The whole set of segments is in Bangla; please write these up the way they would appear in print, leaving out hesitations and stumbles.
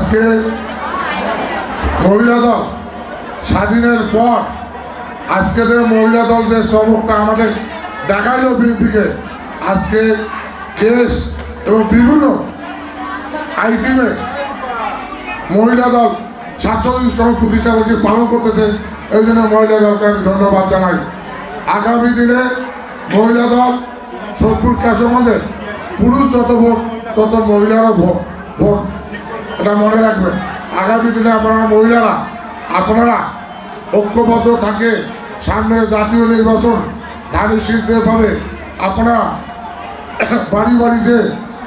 আজকে মহিলা দল স্বাধীনের পর আজকে মহিলা দল যে চমকটা আমাদের দেখাইল বিএনপিকে, আজকে কেস এবং বিভিন্ন আইটেমে মহিলা দল 47তম প্রতিষ্ঠা বার্ষিকী পালন করতেছে। এই জন্য মহিলা দলকে আমি ধন্যবাদ জানাই। আগামী দিনে মহিলা দল সোদপুর সমাজে পুরুষ যত ভোট তত মহিলারও ভোট, এটা মনে রাখবেন। আগামী দিনে আপনারা ঐক্যবদ্ধ থাকে, সামনে জাতীয় নির্বাচন ধানের শীষ যেভাবে আপনারা বাড়ি বাড়ি যে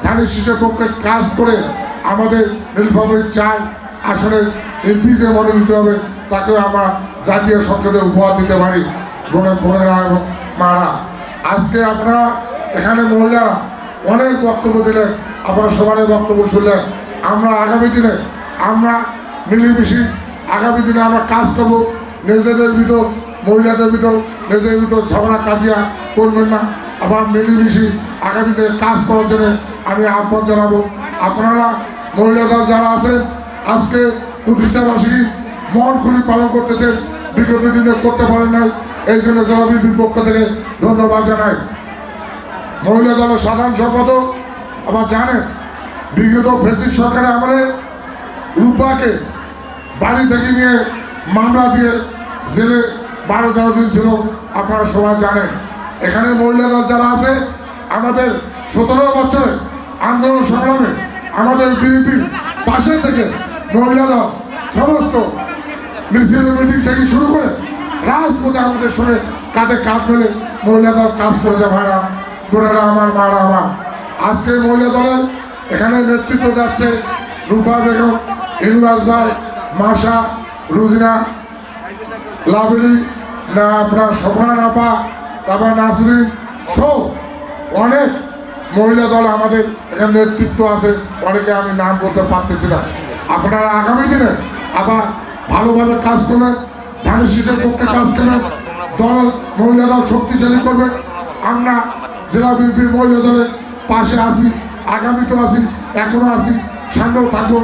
ধানের শীষের পক্ষে কাজ করে আমাদের নীলফামারীর 4 আসনের এমপি যে মনোনীত হবে তাকেও আমরা জাতীয় সংসদে উপহার দিতে পারি। বোনেরা এবং মারা, আজকে আপনারা এখানে মহিলারা অনেক বক্তব্য দিলেন, আপনারা সবারই বক্তব্য শুনলেন। আমরা আগামী দিনে মিলেমিশে আগামী দিনে আমরা কাজ করবো। নিজেদের ভিতর মহিলাদের ভিতর নিজেদের ভিতর ঝগড়া কাজিয়া করবেন না, আবার মিলেমিশে আগামী দিনে কাজ করার জন্য আমি আহ্বান জানাবো। আপনারা মহিলা দল যারা আছেন আজকে প্রতিষ্ঠা বার্ষিকী মন খুলি পালন করতেছেন, বিগত দিনে করতে পারেন নাই, এই জন্য জেলা বিএনপির পক্ষ থেকে ধন্যবাদ জানাই। মহিলা দলের সাধারণ সম্পাদক আবার জানেন বিগত ফ্যাসিস্ট সরকারের আমলে রূপাকে বাড়ি থেকে নিয়ে মামলা দিয়ে জেলে 12-13 দিন ছিল, আপনারা সবাই জানেন। এখানে মহিলা দল যারা আছে আমাদের 17 বছরের আন্দোলন সংগ্রামে আমাদের বিএনপির পাশে থেকে মহিলা দল সমস্ত মিছিল মিটিং থেকে শুরু করে রাজপথে আমাদের সঙ্গে কাঁধে কাঁধ মেলে মহিলা দল কাজ করেছে। ভাইরা বোনেরা আমার, মারা আমার, আজকে মহিলা দলের এখানে নেতৃত্ব যাচ্ছে রূপা বেগম, ইনুরাজ ভাই, মাসা, রুজিনা, লাভলি, না আপনার সোফান আপা, তারপর নাসরিন সব অনেক মহিলা দল আমাদের এখানে নেতৃত্ব আছে, অনেকে আমি নাম বলতে পারতেছি না। আপনারা আগামী দিনে আবার ভালোভাবে কাজ করবেন, ধানের শীষের পক্ষে কাজ করবেন, মহিলা দল শক্তিশালী করবেন। আমরা জেলা বিএনপির মহিলা দলের পাশে আছি, আগামীতেও আছি, এখনো আছি, সামনেও থাকবো।